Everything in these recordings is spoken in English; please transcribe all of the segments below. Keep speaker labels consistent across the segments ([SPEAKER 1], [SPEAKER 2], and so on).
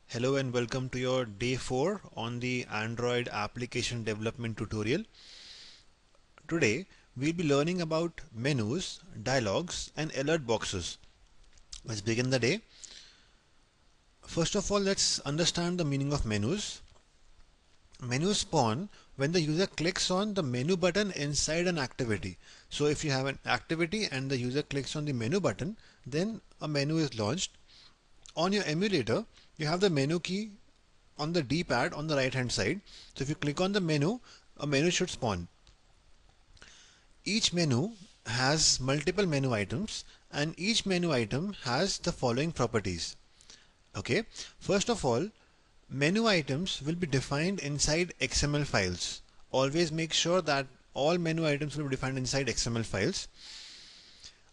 [SPEAKER 1] Hello and welcome to your day 4 on the Android application development tutorial. Today we'll be learning about menus, dialogues and alert boxes. Let's begin the day. First of all, let's understand the meaning of menus. Menus spawn when the user clicks on the menu button inside an activity. So if you have an activity and the user clicks on the menu button, then a menu is launched. On your emulator, you have the menu key on the D-pad on the right hand side. So if you click on the menu, a menu should spawn. Each menu has multiple menu items and each menu item has the following properties. Okay, first of all, menu items will be defined inside XML files. Always make sure that all menu items will be defined inside XML files.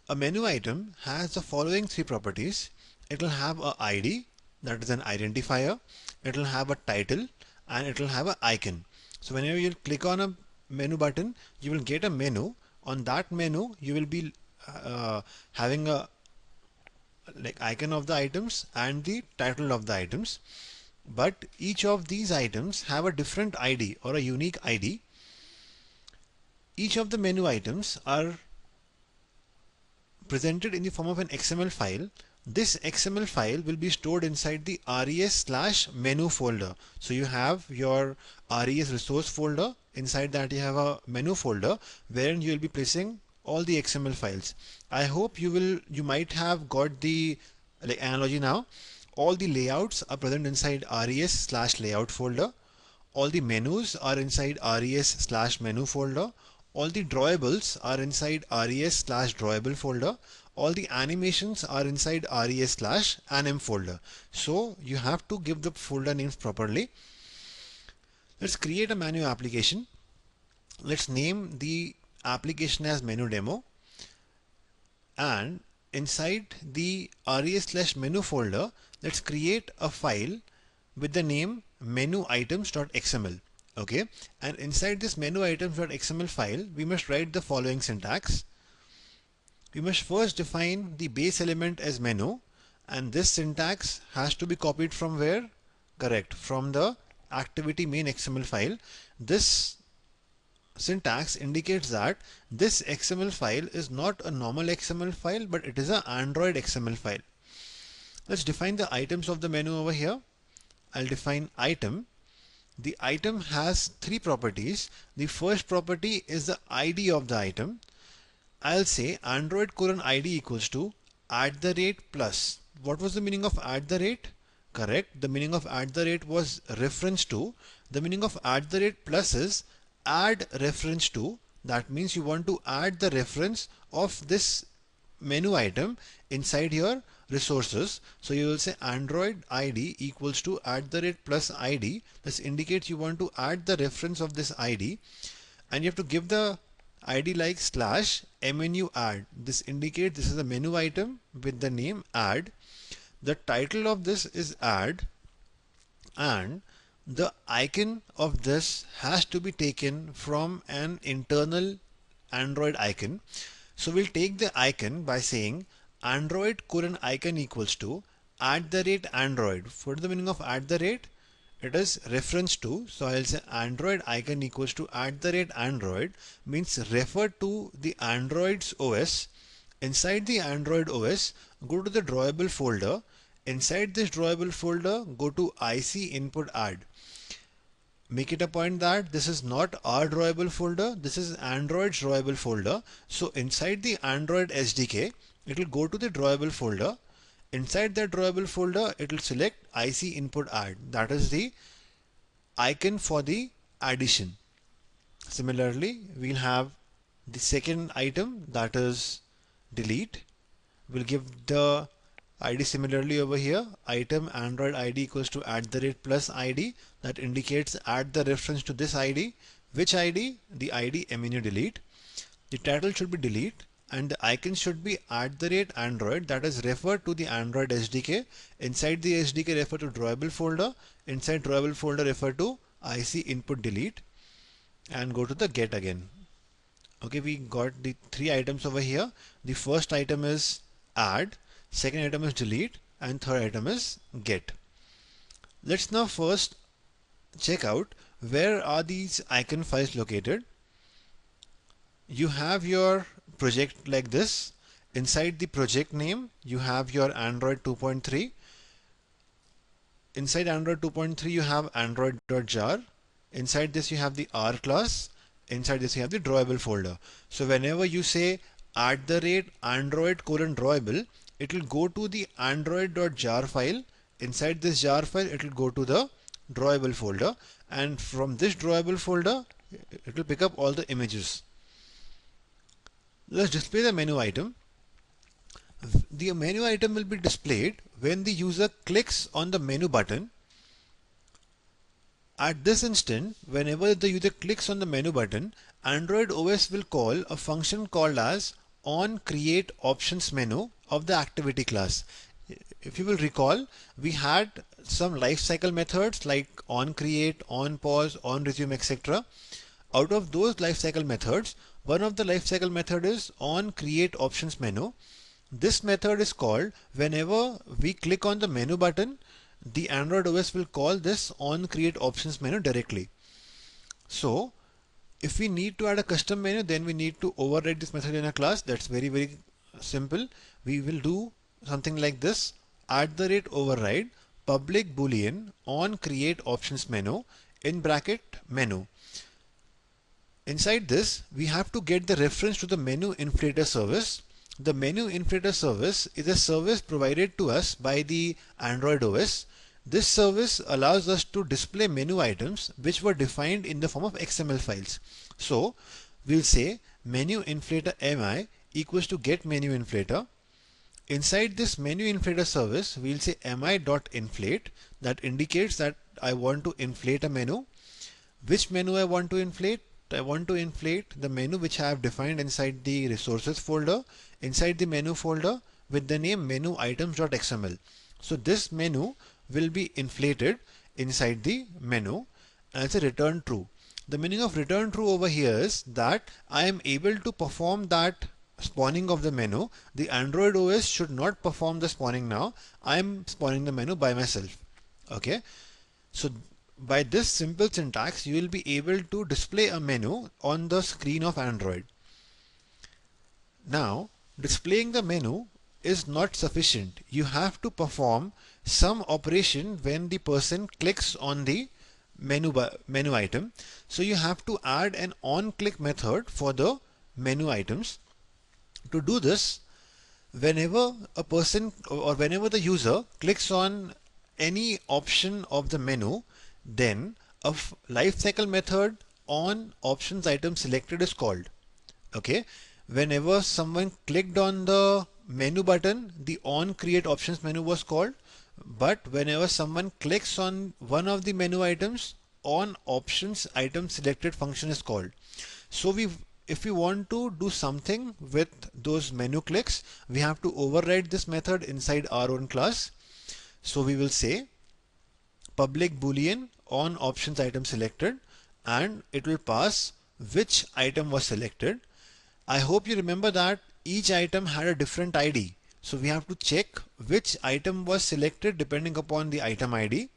[SPEAKER 1] A menu item has the following three properties. It will have a ID, that is an identifier. It will have a title and it will have an icon. So whenever you click on a menu button, you will get a menu. On that menu, you will be having a icon of the items and the title of the items. But each of these items have a different ID or a unique ID. Each of the menu items are presented in the form of an XML file. This XML file will be stored inside the res/menu folder. So you have your res resource folder. Inside that you have a menu folder wherein you will be placing all the XML files. I hope you might have got the analogy now. All the layouts are present inside res/layout folder. All the menus are inside res/menu folder. All the drawables are inside res/drawable folder. All the animations are inside res/anim folder. So you have to give the folder names properly. Let's create a menu application. Let's name the application as menu demo, and inside the res/menu folder, let's create a file with the name menu items.xml. Okay, and inside this menu items.xml file, we must write the following syntax. We must first define the base element as menu, and this syntax has to be copied from where? Correct, from the activity main XML file. This syntax indicates that this XML file is not a normal XML file, but it is an Android XML file. Let's define the items of the menu over here. I'll define item. The item has three properties. The first property is the ID of the item. I'll say Android:ID equals to @+ What was the meaning of @? Correct. The meaning of @ was reference to. The meaning of @+ is add reference to. That means you want to add the reference of this menu item inside your resources. So you will say Android ID equals to @ ID. This indicates you want to add the reference of this ID, and you have to give the ID like /menu add. This indicates this is a menu item with the name add. The title of this is add, and the icon of this has to be taken from an internal Android icon. So we'll take the icon by saying Android:icon equals to @Android. What is the meaning of @? It is reference to. So I'll say Android icon equals to @Android means refer to the Android's OS. Inside the Android OS, go to the drawable folder. Inside this drawable folder, go to IC input add. Make it a point that this is not our drawable folder, this is Android's drawable folder. So inside the Android SDK, it will go to the drawable folder. Inside that drawable folder, it will select IC input add. That is the icon for the addition. Similarly, we'll have the second item, that is delete. We'll give the ID similarly over here. Item Android ID equals to @+ID. That indicates add the reference to this ID. Which ID? The ID menu delete. The title should be delete, and the icon should be @Android. That is refer to the Android SDK. Inside the SDK, refer to drawable folder. Inside drawable folder, refer to IC input delete, and go to the get again. Okay, we got the three items over here. The first item is add, second item is delete, and third item is get. Let's now first check out where are these icon files located. You have your project like this. Inside the project name, you have your Android 2.3. Inside Android 2.3, you have android.jar. Inside this, you have the R class. Inside this, you have the drawable folder. So whenever you say @android:drawable, it will go to the android.jar file. Inside this jar file, it will go to the drawable folder. And from this drawable folder, it will pick up all the images. Let's display the menu item. The menu item will be displayed when the user clicks on the menu button. At this instant, whenever the user clicks on the menu button, Android OS will call a function called as onCreateOptionsMenu of the activity class. If you will recall, we had some lifecycle methods like onCreate, onPause, onResume, etc. Out of those lifecycle methods, one of the lifecycle method is onCreateOptionsMenu. This method is called whenever we click on the menu button. The Android OS will call this onCreateOptionsMenu directly. So if we need to add a custom menu, then we need to override this method in a class. That's very simple. We will do something like this: @override public boolean onCreateOptionsMenu in bracket menu. Inside this, we have to get the reference to the menu inflator service. The menu inflator service is a service provided to us by the Android OS. This service allows us to display menu items which were defined in the form of XML files. So we'll say menu inflator mi equals to get menu inflator. Inside this menu inflator service, we'll say mi.inflate. That indicates that I want to inflate a menu. Which menu I want to inflate? I want to inflate the menu which I have defined inside the resources folder, inside the menu folder with the name menu items.xml. So this menu will be inflated inside the menu as a return true. The meaning of return true over here is that I am able to perform that spawning of the menu. The Android OS should not perform the spawning now. I am spawning the menu by myself. Okay. So by this simple syntax, you will be able to display a menu on the screen of Android. Now, displaying the menu is not sufficient. You have to perform some operation when the person clicks on the menu item. So you have to add an onClick method for the menu items. To do this, whenever a person or whenever the user clicks on any option of the menu, then a lifecycle method on options item selected is called. Okay, whenever someone clicked on the menu button, the onCreateOptionsMenu was called. But whenever someone clicks on one of the menu items, onOptionsItemSelected function is called. So if we want to do something with those menu clicks, we have to override this method inside our own class. So we will say public boolean onOptionsItemSelected, and it will pass which item was selected. I hope you remember that each item had a different ID. So we have to check which item was selected depending upon the item ID.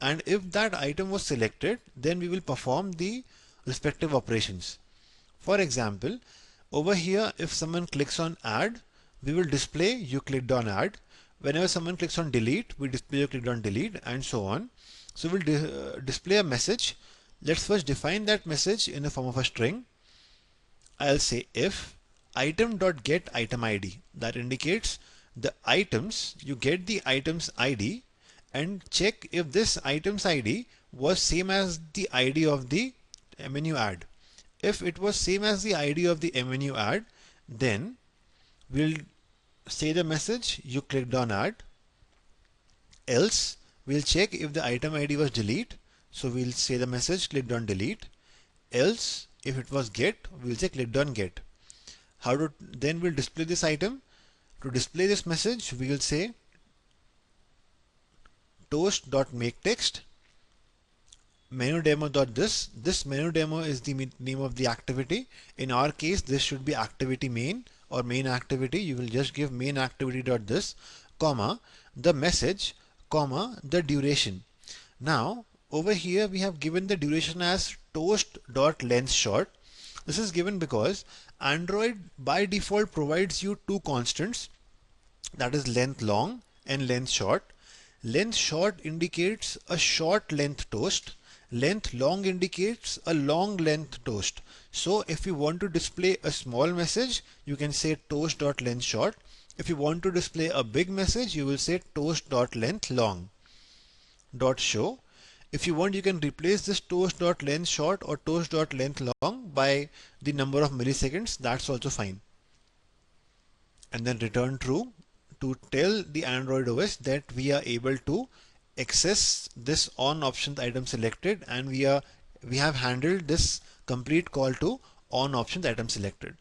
[SPEAKER 1] And if that item was selected, then we will perform the respective operations. For example, over here, if someone clicks on add, we will display you clicked on add. Whenever someone clicks on delete, we display you clicked on delete, and so on. So we'll display a message. Let's first define that message in the form of a string. I'll say if item.get item ID. That indicates the items. You get the item's ID and check if this item's ID was same as the ID of the menu add. If it was same as the ID of the menu add, then we'll say the message you clicked on add. Else we'll check if the item ID was delete. So we'll say the message clicked on delete. Else if it was get, we'll say clicked on get. Then we'll display this item. To display this message, we will say toast.makeText menu demo.this. This menu demo is the name of the activity. In our case, this should be activity main or main activity. You will just give main activity.this, comma, the message, comma, the duration. Now over here we have given the duration as toast.length short. This is given because Android by default provides you two constants, that is length long and length short. Length short indicates a short length toast. Length long indicates a long length toast. So if you want to display a small message, you can say toast.length short. If you want to display a big message, you will say toast.length long. Show. If you want, you can replace this toast.length short or toast.length long by the number of milliseconds. That's also fine. And then return true to tell the Android OS that we are able to access this on option item selected, and we have handled this complete call to on option item selected.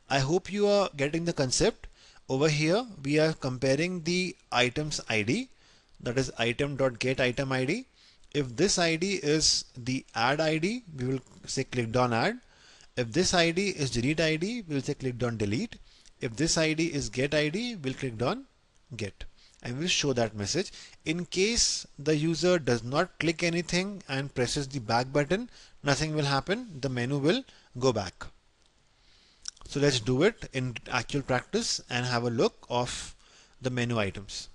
[SPEAKER 1] I hope you are getting the concept. Over here we are comparing the items ID, that is item.get item ID. If this ID is the add ID, we will say clicked on add. If this ID is delete ID, we will say clicked on delete. If this ID is get ID, we'll click on get, and we'll show that message. In case the user does not click anything and presses the back button, nothing will happen. The menu will go back. So let's do it in actual practice and have a look of the menu items.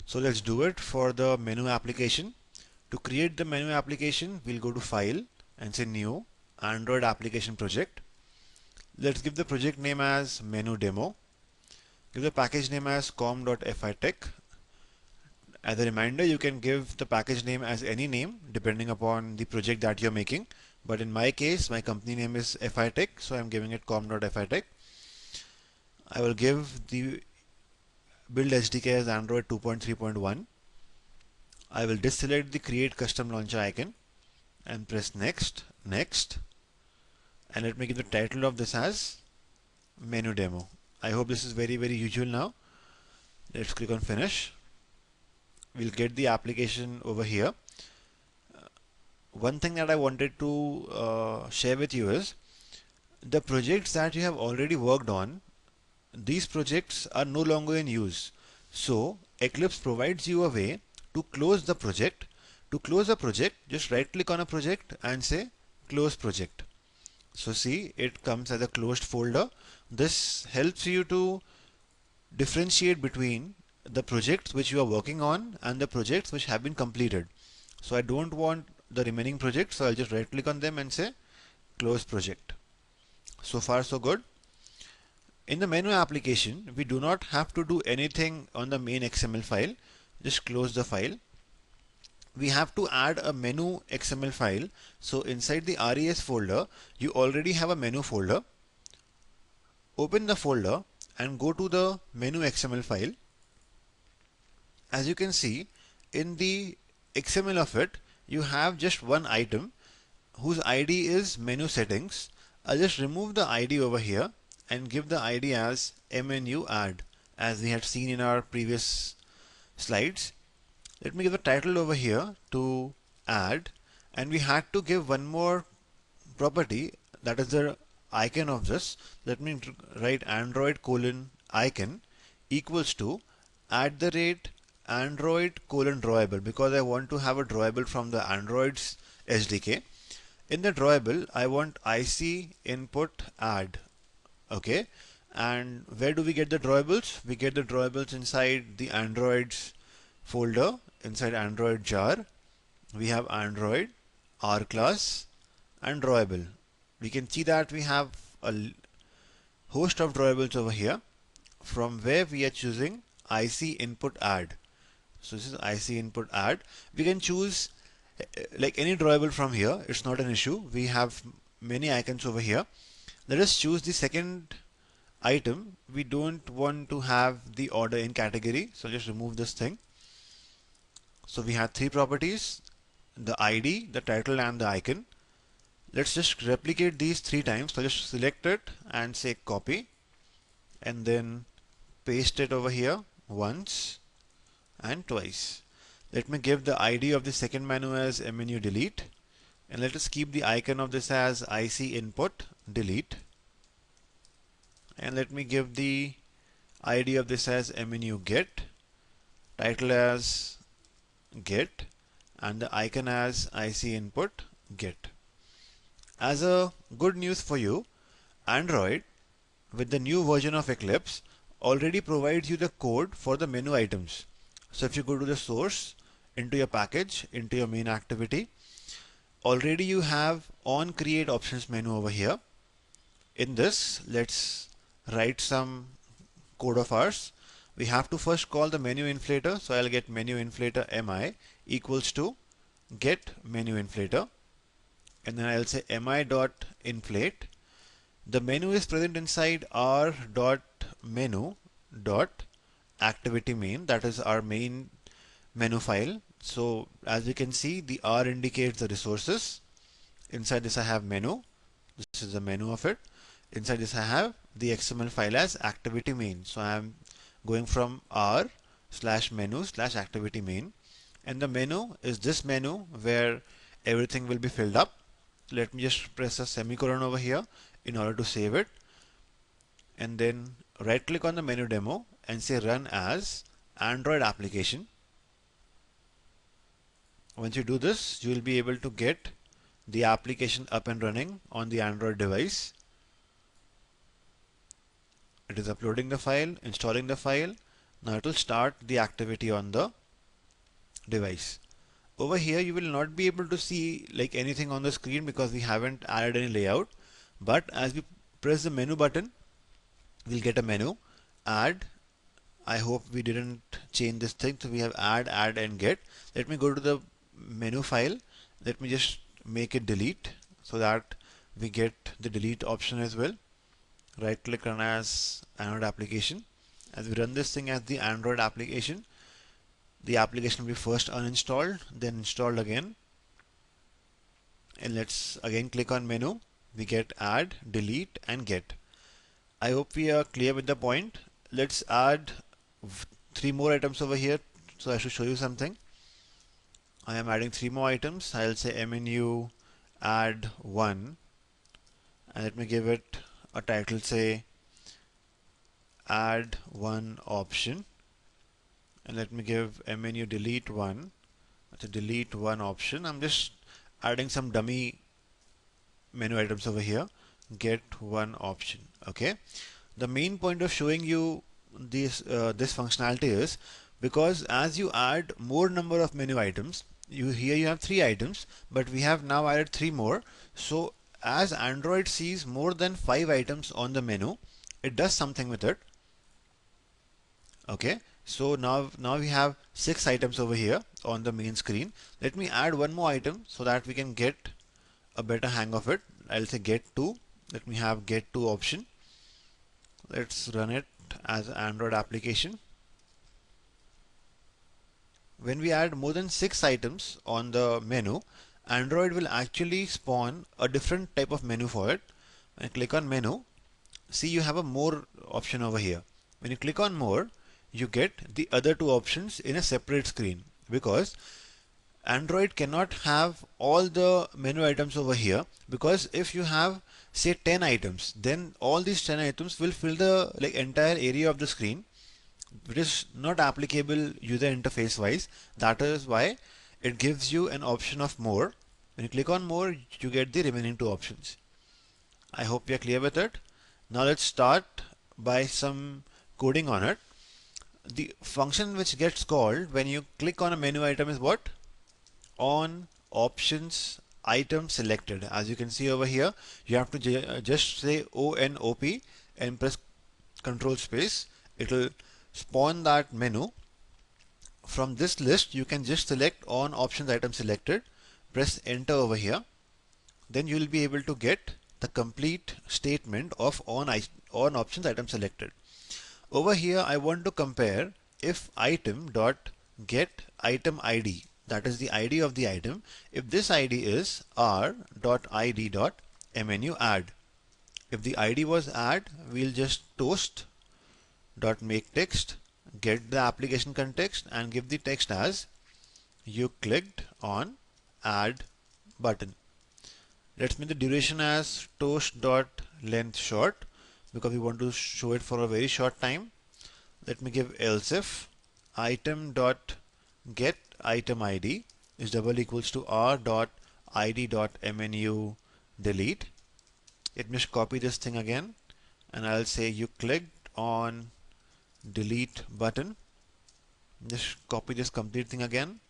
[SPEAKER 1] So let's do it for the menu application. To create the menu application, we'll go to File and say New Android Application Project. Let's give the project name as Menu Demo. Give the package name as com.fitech. As a reminder, you can give the package name as any name depending upon the project that you're making. But in my case, my company name is fitech, so I'm giving it com.fitech. I will give the build SDK as Android 2.3.1. I will deselect the create custom launcher icon and press next, next. And let me give the title of this as menu demo. I hope this is very usual now. Let's click on finish. We'll get the application over here. One thing that I wanted to share with you is the projects that you have already worked on. These projects are no longer in use. So Eclipse provides you a way to close the project. To close a project, just right click on a project and say close project. So see, it comes as a closed folder. This helps you to differentiate between the projects which you are working on and the projects which have been completed. So I don't want the remaining projects, so I'll just right click on them and say close project. So far so good. In the menu application, we do not have to do anything on the main XML file. Just close the file. We have to add a menu XML file. So inside the RES folder, you already have a menu folder. Open the folder and go to the menu XML file. As you can see, in the XML of it, you have just one item whose ID is menu settings. I'll just remove the ID over here and give the ID as menu add, as we had seen in our previous slides. Let me give the title over here to add, and we had to give one more property, that is the icon of this. Let me write Android:icon equals to @Android:drawable, because I want to have a drawable from the Android's SDK. In the drawable, I want IC input add. Okay, and where do we get the drawables? We get the drawables inside the Android's folder, inside Android jar. We have Android, R class, and drawable. We can see that we have a host of drawables over here, from where we are choosing IC input add. So this is IC input add. We can choose like any drawable from here. It's not an issue. We have many icons over here. Let us choose the second item. We don't want to have the order in category, so just remove this thing. So we have three properties: the ID, the title, and the icon. Let's just replicate these 3 times. So just select it and say copy, and then paste it over here once and twice. Let me give the ID of the second menu as menu delete, and let us keep the icon of this as IC input delete, and let me give the ID of this as menu get, title as get, and the icon as IC input get. As a good news for you, Android with the new version of Eclipse already provides you the code for the menu items. So if you go to the source, into your package, into your main activity, already you have on create options menu over here. In this, let's write some code of ours. We have to first call the menu inflator. So I'll get menu inflator mi equals to get menu inflator, and then I'll say mi dot inflate. The menu is present inside r dot menu dot activity main. That is our main menu file. So as you can see, the R indicates the resources. Inside this I have menu. This is the menu of it. Inside this I have the XML file as activity main. So I am going from R slash menu slash activity main, and the menu is this menu where everything will be filled up. Let me just press a semicolon over here in order to save it, and then right click on the menu demo and say run as Android application. Once you do this, you will be able to get the application up and running on the Android device. It is uploading the file, installing the file. Now it will start the activity on the device. Over here you will not be able to see like anything on the screen because we haven't added any layout. But as we press the menu button, we'll get a menu. Add. I hope we didn't change this thing. So we have add, and get. Let me go to the menu file. Let me just make it delete so that we get the delete option as well. Right click on as Android application. As we run this thing as the Android application, the application will be first uninstalled, then installed again. And let's again click on menu. We get add, delete, and get. I hope we are clear with the point. Let's add 3 more items over here. So I should show you something. I am adding 3 more items. I'll say menu add 1, and let me give it a title, say add 1 option, and let me give menu delete 1. That's a delete 1 option. I'm just adding some dummy menu items over here. Get 1 option. Okay. The main point of showing you this functionality is because as you add more number of menu items, here you have 3 items, but we have now added 3 more. So as Android sees more than 5 items on the menu, it does something with it. Okay, so now we have 6 items over here on the main screen. Let me add 1 more item so that we can get a better hang of it. I'll say get 2. Let me have get 2 option. Let's run it as Android application. When we add more than 6 items on the menu, Android will actually spawn a different type of menu for it. When you click on menu, see you have a more option over here. When you click on more, you get the other 2 options in a separate screen, because Android cannot have all the menu items over here, because if you have say 10 items, then all these 10 items will fill the entire area of the screen, which is not applicable user interface wise. That is why it gives you an option of more. When you click on more, you get the remaining 2 options. I hope we are clear with it. Now let's start by some coding on it. The function which gets called when you click on a menu item is what? On options item selected. As you can see over here, you have to just say ONOP and press control space. It will spawn that menu. From this list, you can just select on options item selected, press enter over here. Then you will be able to get the complete statement of on options item selected. Over here, I want to compare if item dot get item ID, that is the ID of the item, if this ID is r.id.menu add. If the ID was add, we'll just toast dot make text, get the application context, and give the text as you clicked on add button. Let's make the duration as toast dot length short, because we want to show it for a very short time. Let me give else if item dot get item id is double equals to r dot id dot menu delete. Let me just copy this thing again, and I'll say you clicked on delete button. Just copy this complete thing again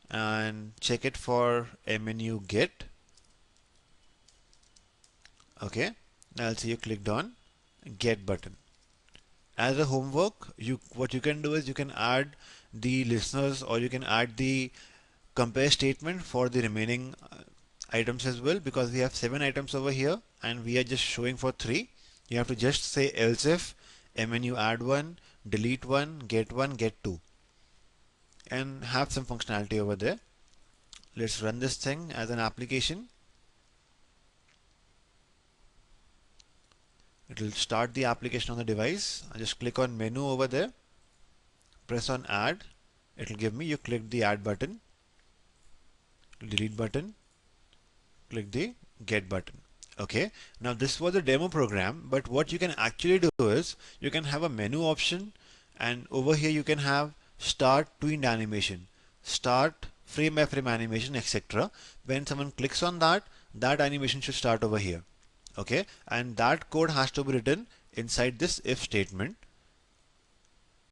[SPEAKER 1] and check it for menu get. Okay, now I'll say you clicked on get button. As a homework, what you can do is you can add the listeners, or you can add the compare statement for the remaining items as well, because we have 7 items over here and we are just showing for 3. You have to just say else if menu add one, delete one, get 2, and have some functionality over there. Let's run this thing as an application. It will start the application on the device. I just click on menu over there, press on add. It will give me, you click the add button, delete button, click the get button. Okay, now this was a demo program, but what you can actually do is you can have a menu option, and over here you can have start tweened animation, start frame by frame animation, etc. When someone clicks on that, that animation should start over here. Okay, and that code has to be written inside this if statement.